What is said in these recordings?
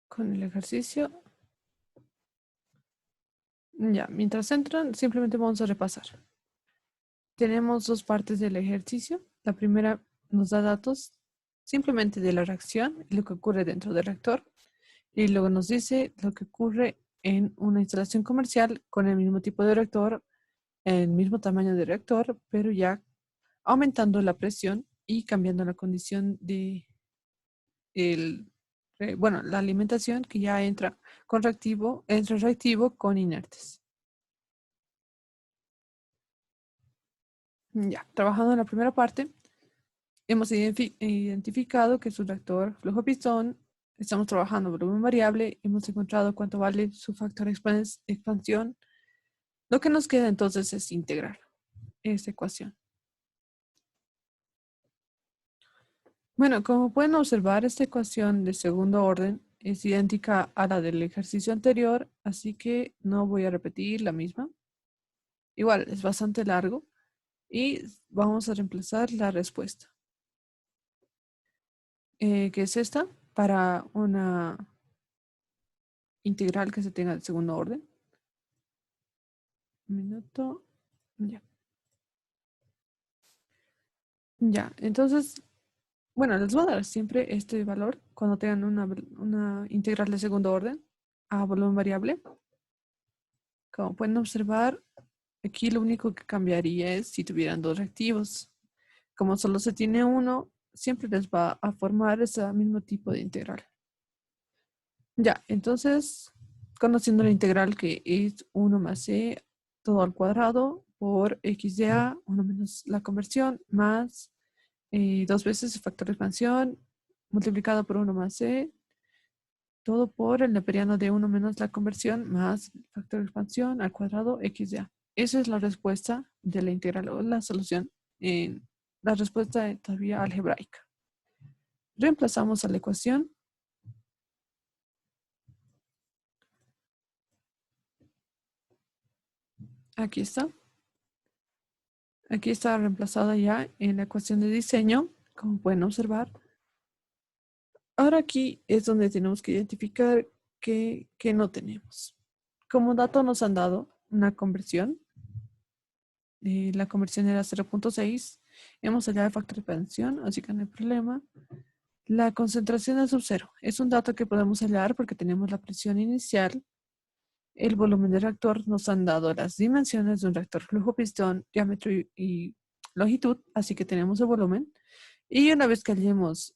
Con el ejercicio. Ya, mientras entran, simplemente vamos a repasar. Tenemos dos partes del ejercicio. La primera nos da datos simplemente de la reacción y lo que ocurre dentro del reactor. Y luego nos dice lo que ocurre en una instalación comercial con el mismo tipo de reactor, el mismo tamaño de reactor, pero ya aumentando la presión y cambiando la condición de la alimentación que ya entra reactivo con inertes. Ya, trabajando en la primera parte, hemos identificado que su reactor flujo pistón, estamos trabajando volumen variable, hemos encontrado cuánto vale su factor expansión. Lo que nos queda entonces es integrar esta ecuación. Bueno, como pueden observar, esta ecuación de segundo orden es idéntica a la del ejercicio anterior, así que no voy a repetir la misma. Igual, es bastante largo y vamos a reemplazar la respuesta, que es esta, para una integral que se tenga de segundo orden. Un minuto. Ya. Ya, entonces, bueno, les voy a dar siempre este valor cuando tengan una integral de segundo orden a volumen variable. Como pueden observar, aquí lo único que cambiaría es si tuvieran dos reactivos. Como solo se tiene uno, siempre les va a formar ese mismo tipo de integral. Ya, entonces, conociendo la integral que es 1 más c todo al cuadrado por x de a, 1 menos la conversión, más 2 veces el factor de expansión multiplicado por 1 más c, todo por el neperiano de 1 menos la conversión más el factor de expansión al cuadrado x de a. Esa es la respuesta de la integral o la solución en la respuesta todavía algebraica. Reemplazamos a la ecuación. Aquí está. Aquí está reemplazada ya en la ecuación de diseño, como pueden observar. Ahora aquí es donde tenemos que identificar que no tenemos. Como dato nos han dado una conversión. La conversión era 0.6. Hemos hallado el factor de expansión, así que no hay problema. La concentración de subcero es un dato que podemos hallar porque tenemos la presión inicial. El volumen del reactor nos han dado las dimensiones de un reactor flujo pistón, diámetro y longitud, así que tenemos el volumen. Y una vez que hallemos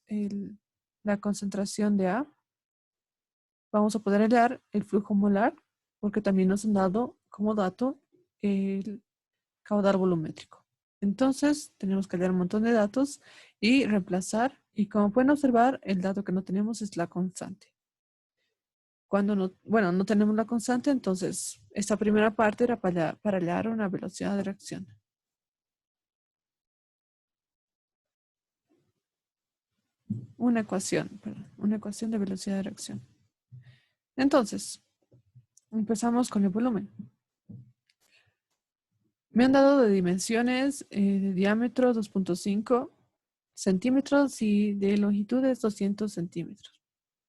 la concentración de A, vamos a poder hallar el flujo molar, porque también nos han dado como dato el caudal volumétrico. Entonces, tenemos que hallar un montón de datos y reemplazar. Y como pueden observar, el dato que no tenemos es la constante. Cuando no tenemos la constante, entonces esta primera parte era para hallar una velocidad de reacción. Una ecuación de velocidad de reacción. Entonces, empezamos con el volumen. Me han dado de dimensiones de diámetro 2.5 centímetros y de longitud es 200 centímetros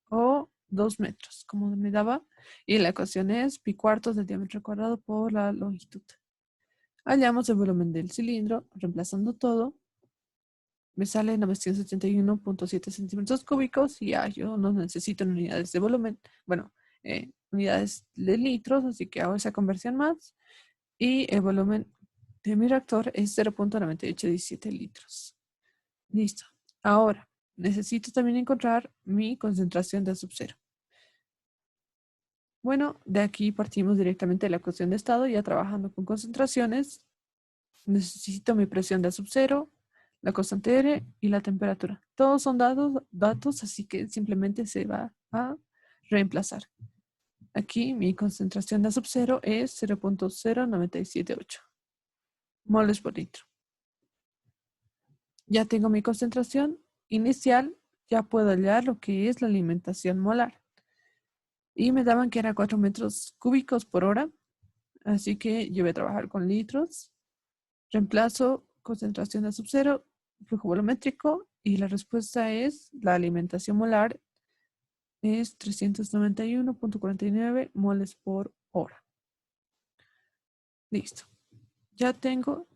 o 2 metros, como me daba. Y la ecuación es pi cuartos del diámetro cuadrado por la longitud. Hallamos el volumen del cilindro, reemplazando todo. Me sale 971.7 centímetros cúbicos y ya yo no necesito en unidades de volumen, bueno, unidades de litros, así que hago esa conversión más. Y el volumen de mi reactor es 0.9817 litros. Listo. Ahora, necesito también encontrar mi concentración de subcero. Bueno, de aquí partimos directamente de la ecuación de estado, ya trabajando con concentraciones. Necesito mi presión de subcero, la constante R y la temperatura. Todos son datos, así que simplemente se va a reemplazar. Aquí mi concentración de subcero es 0.0978 moles por litro. Ya tengo mi concentración inicial, ya puedo hallar lo que es la alimentación molar. Y me daban que era 4 metros cúbicos por hora, así que yo voy a trabajar con litros. Reemplazo concentración de subcero, flujo volumétrico Y la respuesta es, la alimentación molar es 391.49 moles por hora. Listo. Ya tengo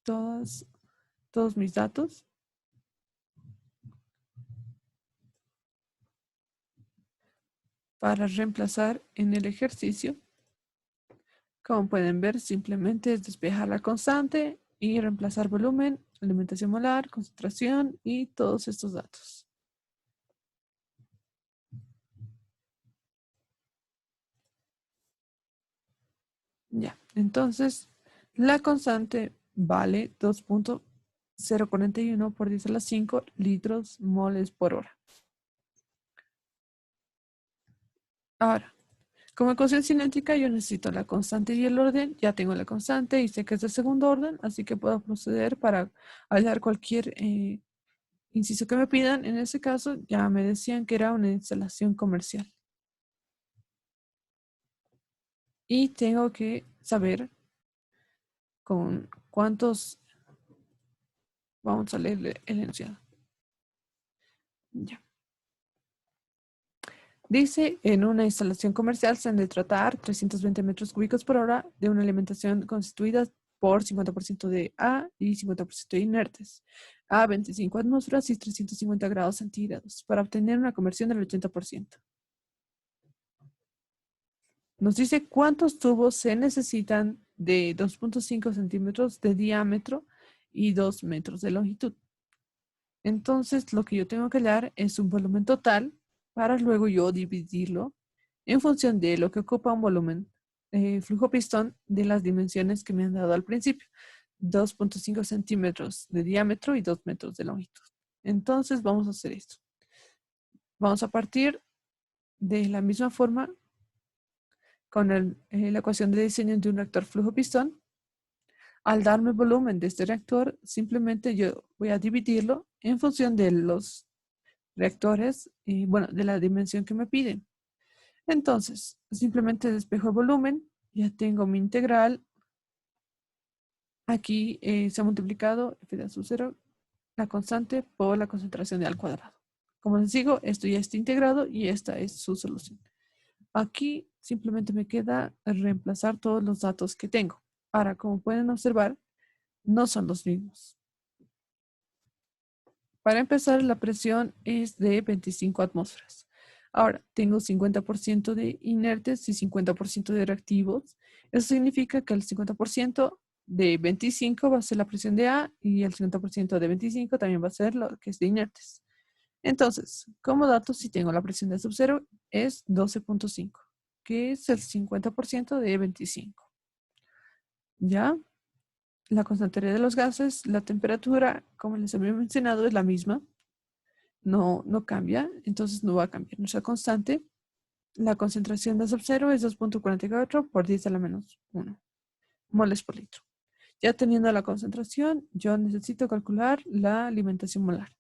todos mis datos. Para reemplazar en el ejercicio, como pueden ver, simplemente es despejar la constante y reemplazar volumen, alimentación molar, concentración y todos estos datos. Ya, entonces la constante vale 2.041 por 10 a la 5 litros moles por hora. Ahora, como ecuación cinética, yo necesito la constante y el orden. Ya tengo la constante y sé que es de segundo orden, así que puedo proceder para hallar cualquier inciso que me pidan. En ese caso, ya me decían que era una instalación comercial. Y tengo que saber con cuántos, vamos a leer el enunciado. Ya. Dice, en una instalación comercial se han de tratar 320 metros cúbicos por hora de una alimentación constituida por 50% de A y 50% de inertes, a 25 atmósferas y 350 grados centígrados, para obtener una conversión del 80%. Nos dice cuántos tubos se necesitan de 2.5 centímetros de diámetro y 2 metros de longitud. Entonces, lo que yo tengo que hallar es un volumen total para luego yo dividirlo en función de lo que ocupa un volumen flujo pistón de las dimensiones que me han dado al principio. 2.5 centímetros de diámetro y 2 metros de longitud. Entonces, vamos a hacer esto. Vamos a partir de la misma forma con la ecuación de diseño de un reactor flujo pistón. Al darme el volumen de este reactor, simplemente yo voy a dividirlo en función de los reactores y bueno, de la dimensión que me piden. Entonces, simplemente despejo el volumen, ya tengo mi integral. Aquí se ha multiplicado f de a sub 0, la constante, por la concentración de al cuadrado. Como les digo, esto ya está integrado y esta es su solución. Aquí simplemente me queda reemplazar todos los datos que tengo. Ahora, como pueden observar, no son los mismos. Para empezar, la presión es de 25 atmósferas. Ahora, tengo 50% de inertes y 50% de reactivos. Eso significa que el 50% de 25 va a ser la presión de A y el 50% de 25 también va a ser lo que es de inertes. Entonces, como dato, si tengo la presión de sub 0 es 12.5, que es el 50% de 25. ¿Ya? La constante de los gases, la temperatura, como les había mencionado, es la misma. No cambia, entonces no va a cambiar nuestra constante. La concentración de sub 0 es 2.44 por 10 a la menos 1 moles por litro. Ya teniendo la concentración, yo necesito calcular la alimentación molar.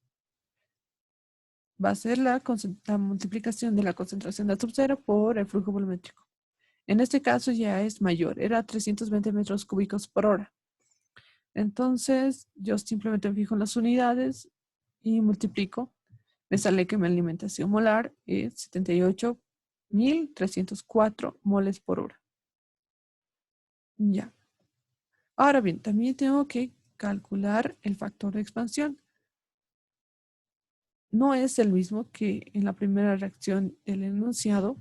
Va a ser la multiplicación de la concentración de sub 0 por el flujo volumétrico. En este caso ya es mayor, era 320 metros cúbicos por hora. Entonces, yo simplemente fijo en las unidades y multiplico. Me sale que mi alimentación molar es 78.304 moles por hora. Ya. Ahora bien, también tengo que calcular el factor de expansión. No es el mismo que en la primera reacción del enunciado,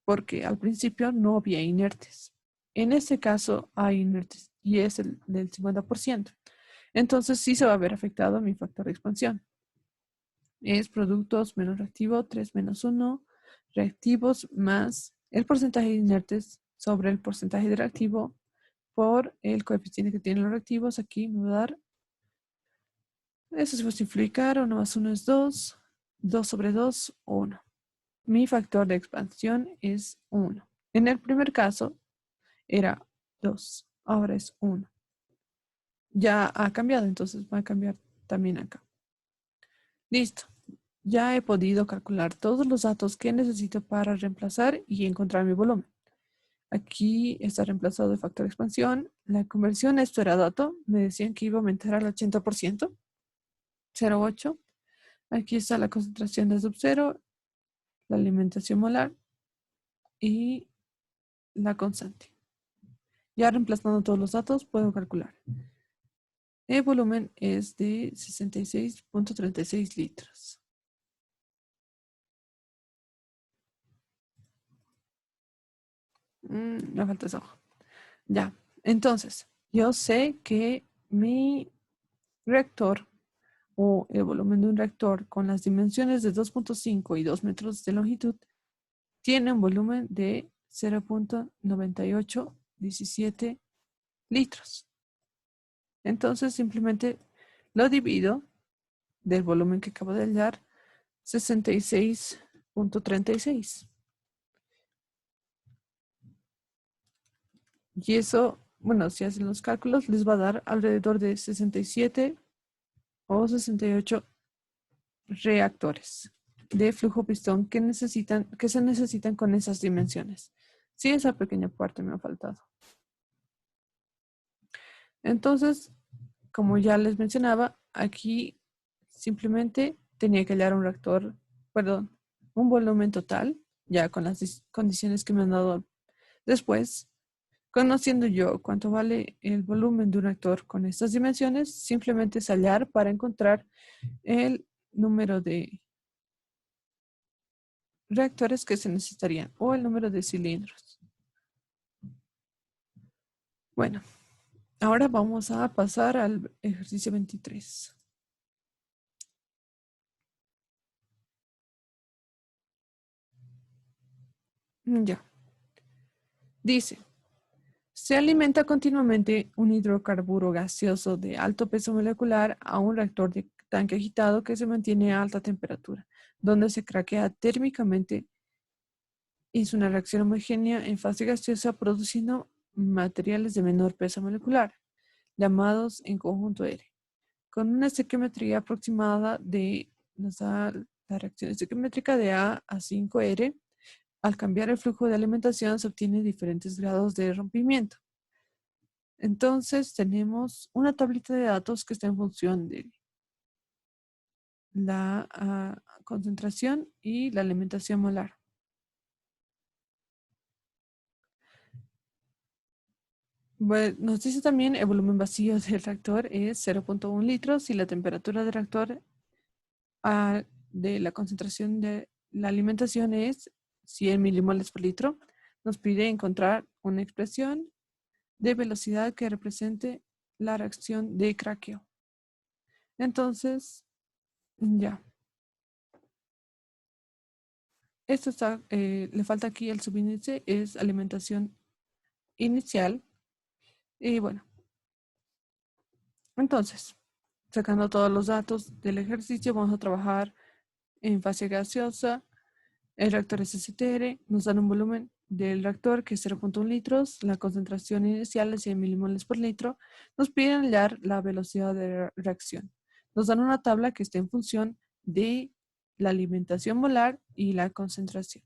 porque al principio no había inertes. En este caso hay inertes y es el del 50%. Entonces sí se va a ver afectado mi factor de expansión. Es productos menos reactivo, 3 menos 1, reactivos más el porcentaje de inertes sobre el porcentaje de reactivo por el coeficiente que tienen los reactivos. Aquí me va a dar, eso se va a simplificar, 1 más 1 es 2, 2 sobre 2, 1. Mi factor de expansión es 1. En el primer caso era 2, ahora es 1. Ya ha cambiado, entonces va a cambiar también acá. Listo. Ya he podido calcular todos los datos que necesito para reemplazar y encontrar mi volumen. Aquí está reemplazado el factor de expansión. La conversión, esto era dato. Me decían que iba a aumentar al 80%, 0.8. Aquí está la concentración de sub-0, la alimentación molar y la constante. Ya reemplazando todos los datos, puedo calcular. El volumen es de 66.36 litros. Me falta esa hoja. Ya, entonces, yo sé que mi reactor o el volumen de un reactor con las dimensiones de 2.5 y 2 metros de longitud tiene un volumen de 0.9817 litros. Entonces, simplemente lo divido del volumen que acabo de hallar, 66.36. Y eso, bueno, si hacen los cálculos, les va a dar alrededor de 67 o 68 reactores de flujo pistón que se necesitan con esas dimensiones. Sí, esa pequeña parte me ha faltado. Entonces, como ya les mencionaba, aquí simplemente tenía que hallar un reactor, perdón, un volumen total, ya con las condiciones que me han dado después. Conociendo yo cuánto vale el volumen de un reactor con estas dimensiones, simplemente es hallar para encontrar el número de reactores que se necesitarían o el número de cilindros. Bueno, ahora vamos a pasar al ejercicio 23. Ya. Dice, se alimenta continuamente un hidrocarburo gaseoso de alto peso molecular a un reactor de tanque agitado que se mantiene a alta temperatura, donde se craquea térmicamente. Es una reacción homogénea en fase gaseosa produciendo materiales de menor peso molecular, llamados en conjunto R. Con una estequiometría aproximada nos da la reacción estequiométrica de A 5R. Al cambiar el flujo de alimentación se obtiene diferentes grados de rompimiento. Entonces tenemos una tablita de datos que está en función de la concentración y la alimentación molar. Bueno, nos dice también el volumen vacío del reactor es 0.1 litros y la temperatura del reactor de la concentración de la alimentación es 100 milimoles por litro. Nos pide encontrar una expresión de velocidad que represente la reacción de craqueo. Entonces, ya. Esto está, le falta aquí el subíndice, es alimentación inicial. Y bueno, entonces, sacando todos los datos del ejercicio, vamos a trabajar en fase gaseosa. El reactor es STR, nos dan un volumen del reactor que es 0.1 litros, la concentración inicial es 100 milimoles por litro. Nos piden hallar la velocidad de reacción. Nos dan una tabla que está en función de la alimentación molar y la concentración.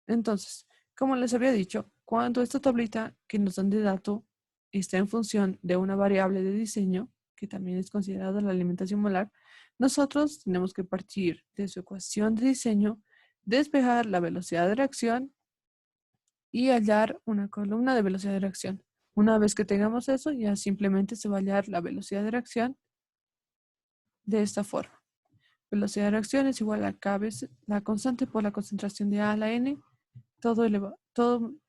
Entonces, como les había dicho, cuando esta tablita que nos dan de dato está en función de una variable de diseño, que también es considerada la alimentación molar, nosotros tenemos que partir de su ecuación de diseño, despejar la velocidad de reacción y hallar una columna de velocidad de reacción. Una vez que tengamos eso, ya simplemente se va a hallar la velocidad de reacción de esta forma. Velocidad de reacción es igual a K veces la constante por la concentración de A a la N, todo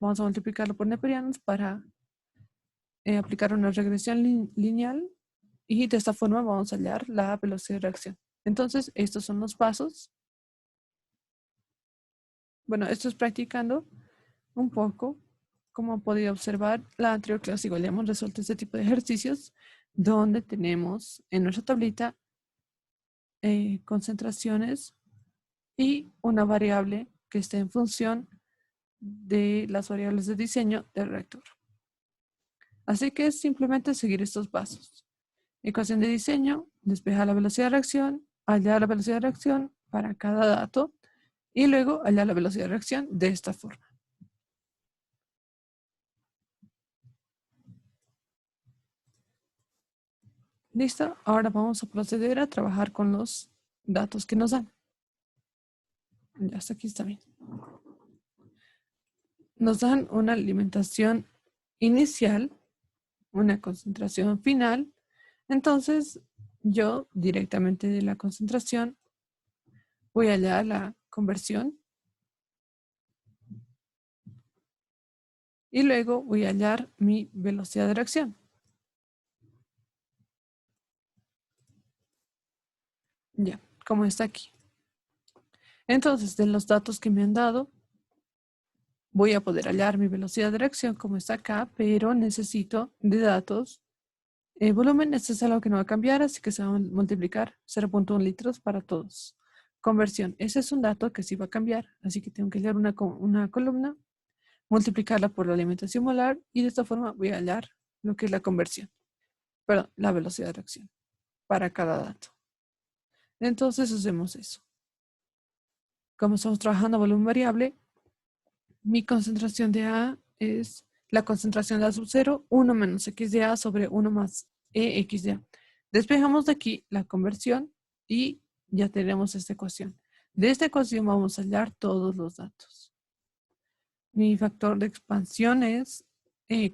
vamos a multiplicarlo por neperianos para aplicar una regresión lineal y de esta forma vamos a hallar la velocidad de reacción. Entonces, estos son los pasos. Bueno, esto es practicando un poco. Como han podido observar, la anterior clase igual ya hemos resuelto este tipo de ejercicios donde tenemos en nuestra tablita concentraciones y una variable que esté en función de las variables de diseño del reactor. Así que es simplemente seguir estos pasos. Ecuación de diseño, despejar la velocidad de reacción, hallar la velocidad de reacción para cada dato y luego hallar la velocidad de reacción de esta forma. Listo, ahora vamos a proceder a trabajar con los datos que nos dan. Ya hasta aquí está bien. Nos dan una alimentación inicial, una concentración final. Entonces, yo directamente de la concentración voy a hallar la conversión y luego voy a hallar mi velocidad de reacción. Ya, como está aquí. Entonces, de los datos que me han dado, voy a poder hallar mi velocidad de reacción como está acá, pero necesito de datos. El volumen, este es algo que no va a cambiar, así que se va a multiplicar 0.1 litros para todos. Conversión, ese es un dato que sí va a cambiar, así que tengo que hallar una columna, multiplicarla por la alimentación molar y de esta forma voy a hallar lo que es la conversión, perdón, la velocidad de reacción para cada dato. Entonces hacemos eso. Como estamos trabajando a volumen variable, mi concentración de A es la concentración de A sub 0, 1 menos X de A sobre 1 más EX de A. Despejamos de aquí la conversión y ya tenemos esta ecuación. De esta ecuación vamos a hallar todos los datos. Mi factor de expansión es,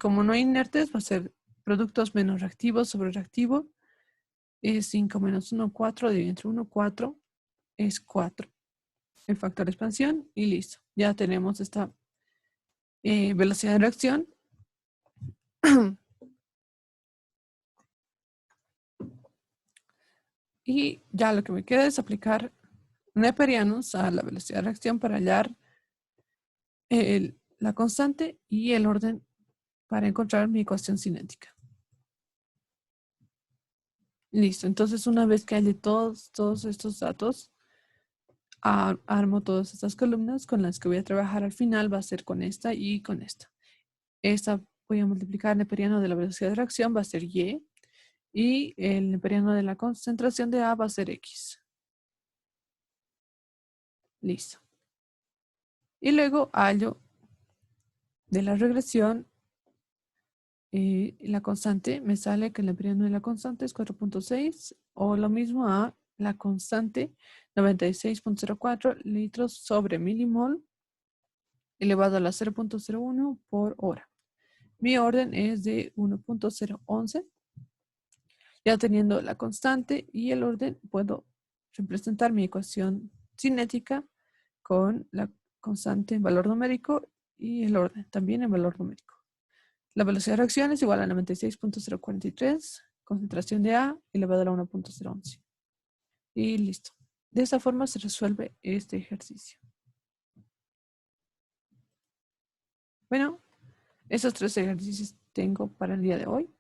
como no hay inertes, va a ser productos menos reactivos sobre reactivo. Es 5 menos 1, 4, dividido entre 1, 4, es 4. El factor de expansión y listo. Ya tenemos esta velocidad de reacción. Y ya lo que me queda es aplicar neperianos a la velocidad de reacción para hallar la constante y el orden para encontrar mi ecuación cinética. Listo, entonces una vez que haya todos estos datos, armo todas estas columnas con las que voy a trabajar al final, va a ser con esta y con esta. Esta voy a multiplicar el neperiano de la velocidad de reacción, va a ser y el neperiano de la concentración de A va a ser X. Listo. Y luego hallo de la regresión la constante, me sale que el neperiano de la constante es 4.6 o lo mismo a la constante 96.04 litros sobre milimol elevado a la 0.01 por hora. Mi orden es de 1.011. Ya teniendo la constante y el orden, puedo representar mi ecuación cinética con la constante en valor numérico y el orden también en valor numérico. La velocidad de reacción es igual a 96.043, concentración de A elevado a la 1.011. Y listo. De esta forma se resuelve este ejercicio. Bueno, esos 3 ejercicios tengo para el día de hoy.